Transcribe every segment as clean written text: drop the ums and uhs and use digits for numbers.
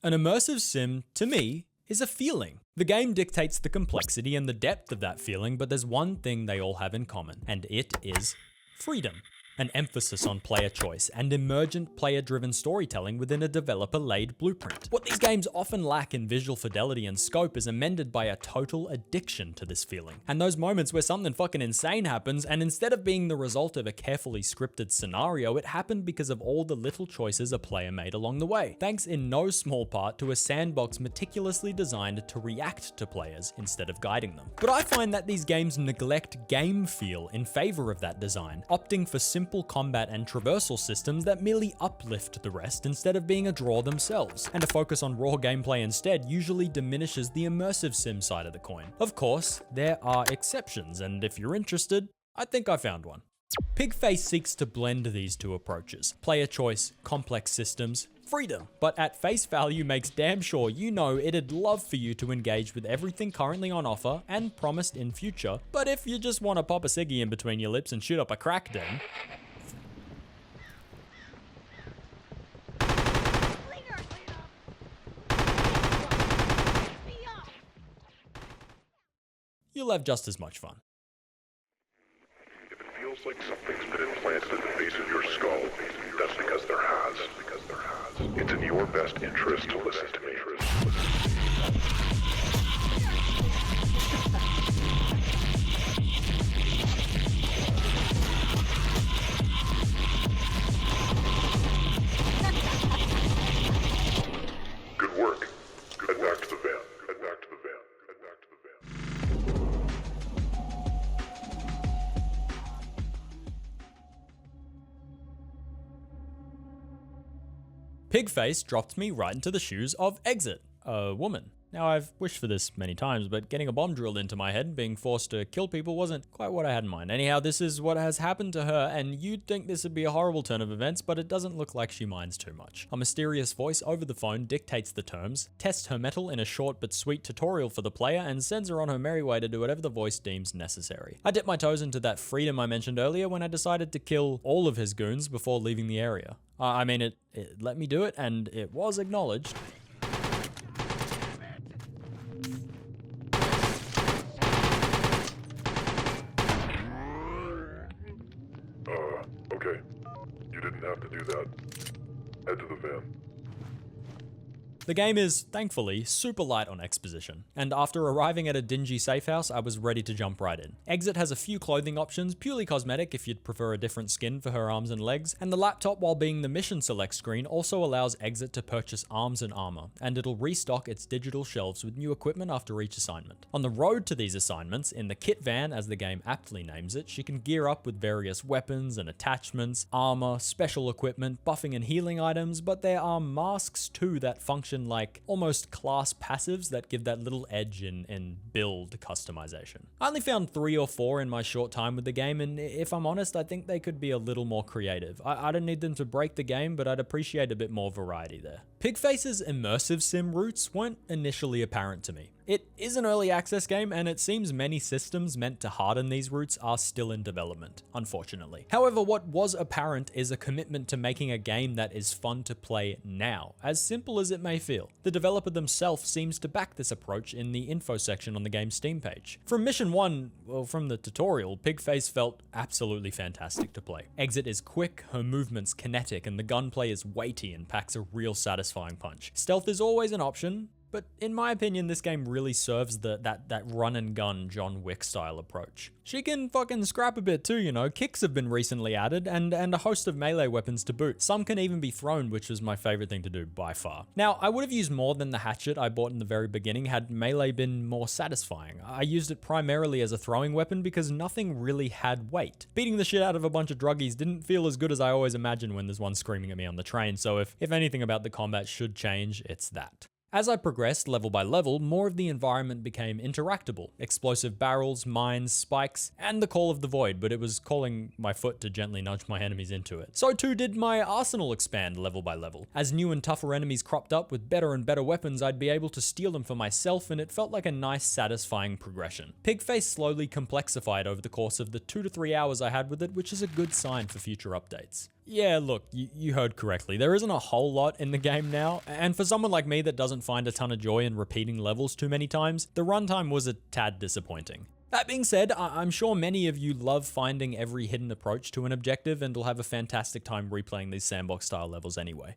An immersive sim, to me, is a feeling. The game dictates the complexity and the depth of that feeling, but there's one thing they all have in common, and it is freedom. An emphasis on player choice and emergent player-driven storytelling within a developer-laid blueprint. What these games often lack in visual fidelity and scope is amended by a total addiction to this feeling. And those moments where something fucking insane happens, and instead of being the result of a carefully scripted scenario, it happened because of all the little choices a player made along the way. Thanks in no small part to a sandbox meticulously designed to react to players instead of guiding them. But I find that these games neglect game feel in favor of that design, opting for simple combat and traversal systems that merely uplift the rest instead of being a draw themselves, and a focus on raw gameplay instead usually diminishes the immersive sim side of the coin. Of course, there are exceptions, and if you're interested, I think I found one. PIGFACE seeks to blend these two approaches: player choice, complex systems, freedom, but at face value makes damn sure you know it'd love for you to engage with everything currently on offer and promised in future. But if you just want to pop a ciggy in between your lips and shoot up a crack den, you'll have just as much fun. If it feels like something's been implanted in the base of your skull, that's because there has. It's in your best interest to listen to me. Good work. Head back to the van. Head back to the van. Head back to the van. PIGFACE dropped me right into the shoes of Exit, a woman. Now, I've wished for this many times, but getting a bomb drilled into my head and being forced to kill people wasn't quite what I had in mind. Anyhow, this is what has happened to her, and you'd think this would be a horrible turn of events, but it doesn't look like she minds too much. A mysterious voice over the phone dictates the terms, tests her mettle in a short but sweet tutorial for the player, and sends her on her merry way to do whatever the voice deems necessary. I dipped my toes into that freedom I mentioned earlier when I decided to kill all of his goons before leaving the area. I mean, it let me do it, and it was acknowledged. Okay. You didn't have to do that. Head to the van. The game is, thankfully, super light on exposition, and after arriving at a dingy safe house, I was ready to jump right in. Exit has a few clothing options, purely cosmetic if you'd prefer a different skin for her arms and legs, and the laptop, while being the mission select screen, also allows Exit to purchase arms and armor, and it'll restock its digital shelves with new equipment after each assignment. On the road to these assignments, in the kit van, as the game aptly names it, she can gear up with various weapons and attachments, armor, special equipment, buffing and healing items, but there are masks too that function like almost class passives that give that little edge in build customization. I only found 3 or 4 in my short time with the game, and if I'm honest, I think they could be a little more creative. I don't need them to break the game, but I'd appreciate a bit more variety there. PIGFACE's immersive sim roots weren't initially apparent to me. It is an early access game, and it seems many systems meant to harden these roots are still in development, unfortunately. However, what was apparent is a commitment to making a game that is fun to play now, as simple as it may feel. The developer themselves seems to back this approach in the info section on the game's Steam page. From Mission 1, well, from the tutorial, PIGFACE felt absolutely fantastic to play. Exit is quick, her movement's kinetic, and the gunplay is weighty and packs a real satisfying punch. Stealth is always an option, but in my opinion, this game really serves that run and gun John Wick style approach. She can fucking scrap a bit too, you know. Kicks have been recently added, and a host of melee weapons to boot. Some can even be thrown, which was my favorite thing to do by far. Now, I would have used more than the hatchet I bought in the very beginning had melee been more satisfying. I used it primarily as a throwing weapon because nothing really had weight. Beating the shit out of a bunch of druggies didn't feel as good as I always imagine when there's one screaming at me on the train, so if anything about the combat should change, it's that. As I progressed level by level, more of the environment became interactable. Explosive barrels, mines, spikes, and the call of the void, but it was calling my foot to gently nudge my enemies into it. So too did my arsenal expand level by level. As new and tougher enemies cropped up with better and better weapons, I'd be able to steal them for myself, and it felt like a nice, satisfying progression. PIGFACE slowly complexified over the course of the 2 to 3 hours I had with it, which is a good sign for future updates. Yeah, look, you heard correctly. There isn't a whole lot in the game now, and for someone like me that doesn't find a ton of joy in repeating levels too many times, the runtime was a tad disappointing. That being said, I'm sure many of you love finding every hidden approach to an objective and will have a fantastic time replaying these sandbox style levels anyway.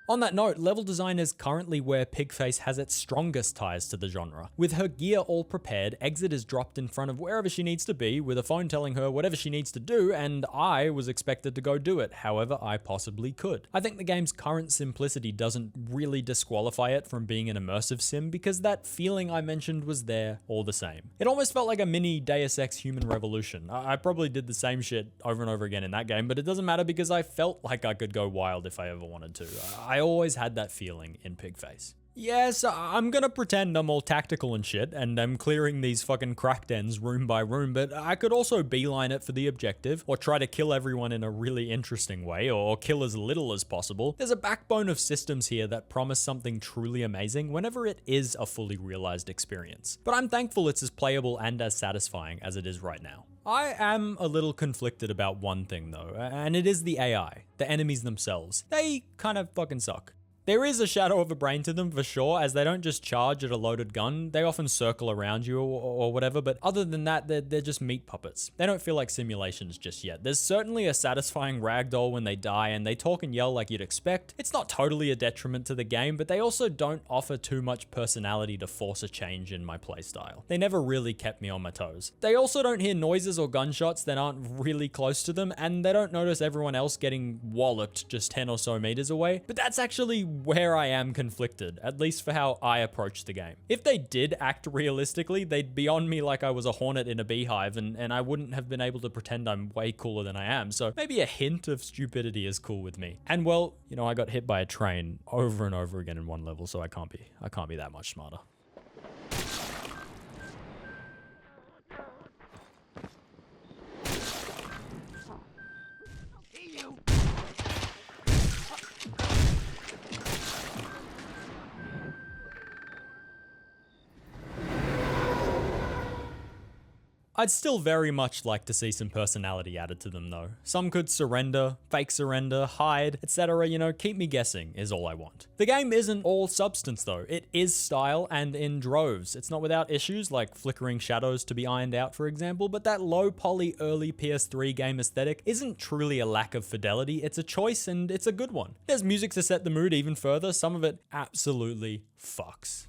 On that note, level design is currently where PIGFACE has its strongest ties to the genre. With her gear all prepared, Exit is dropped in front of wherever she needs to be, with a phone telling her whatever she needs to do, and I was expected to go do it however I possibly could. I think the game's current simplicity doesn't really disqualify it from being an immersive sim, because that feeling I mentioned was there all the same. It almost felt like a mini Deus Ex Human Revolution. I probably did the same shit over and over again in that game, but it doesn't matter because I felt like I could go wild if I ever wanted to. I always had that feeling in PIGFACE. Yes, I'm gonna pretend I'm all tactical and shit, and I'm clearing these fucking crack dens room by room, but I could also beeline it for the objective, or try to kill everyone in a really interesting way, or kill as little as possible. There's a backbone of systems here that promise something truly amazing whenever it is a fully realized experience. But I'm thankful it's as playable and as satisfying as it is right now. I am a little conflicted about one thing though, and it is the AI, the enemies themselves. They kind of fucking suck. There is a shadow of a brain to them for sure, as they don't just charge at a loaded gun, they often circle around you or whatever, but other than that, they're just meat puppets. They don't feel like simulations just yet. There's certainly a satisfying ragdoll when they die, and they talk and yell like you'd expect. It's not totally a detriment to the game, but they also don't offer too much personality to force a change in my playstyle. They never really kept me on my toes. They also don't hear noises or gunshots that aren't really close to them, and they don't notice everyone else getting walloped just 10 or so meters away, but that's actually where I am conflicted, at least for how I approach the game. If they did act realistically, they'd be on me like I was a hornet in a beehive, and I wouldn't have been able to pretend I'm way cooler than I am, so maybe a hint of stupidity is cool with me. And well, you know, I got hit by a train over and over again in one level, so I can't be that much smarter. I'd still very much like to see some personality added to them though. Some could surrender, fake surrender, hide, etc. You know, keep me guessing is all I want. The game isn't all substance though. It is style and in droves. It's not without issues like flickering shadows to be ironed out, for example, but that low poly early PS3 game aesthetic isn't truly a lack of fidelity. It's a choice and it's a good one. There's music to set the mood even further. Some of it absolutely fucks.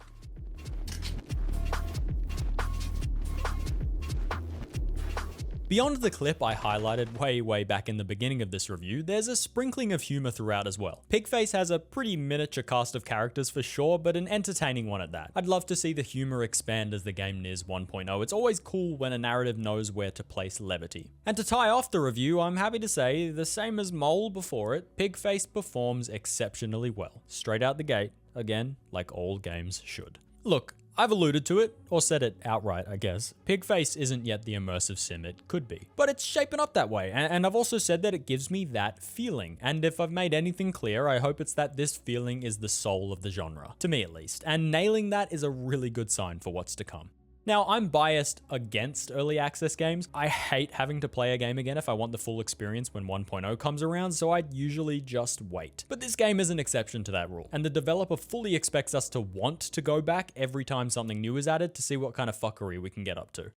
Beyond the clip I highlighted way back in the beginning of this review, there's a sprinkling of humor throughout as well. PIGFACE has a pretty miniature cast of characters for sure, but an entertaining one at that. I'd love to see the humor expand as the game nears 1.0. It's always cool when a narrative knows where to place levity. And to tie off the review, I'm happy to say, the same as Mole before it, PIGFACE performs exceptionally well. Straight out the gate, again, like all games should. Look, I've alluded to it, or said it outright, I guess. PIGFACE isn't yet the immersive sim it could be, but it's shaping up that way, and I've also said that it gives me that feeling, and if I've made anything clear, I hope it's that this feeling is the soul of the genre, to me at least, and nailing that is a really good sign for what's to come. Now, I'm biased against early access games. I hate having to play a game again if I want the full experience when 1.0 comes around, so I'd usually just wait. But this game is an exception to that rule, and the developer fully expects us to want to go back every time something new is added to see what kind of fuckery we can get up to.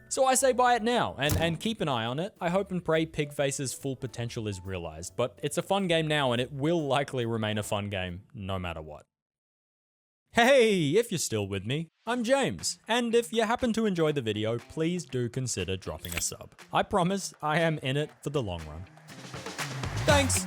So I say buy it now, and keep an eye on it. I hope and pray PIGFACE's full potential is realized, but it's a fun game now and it will likely remain a fun game no matter what. Hey, if you're still with me, I'm James, and if you happen to enjoy the video, please do consider dropping a sub. I promise I am in it for the long run. Thanks!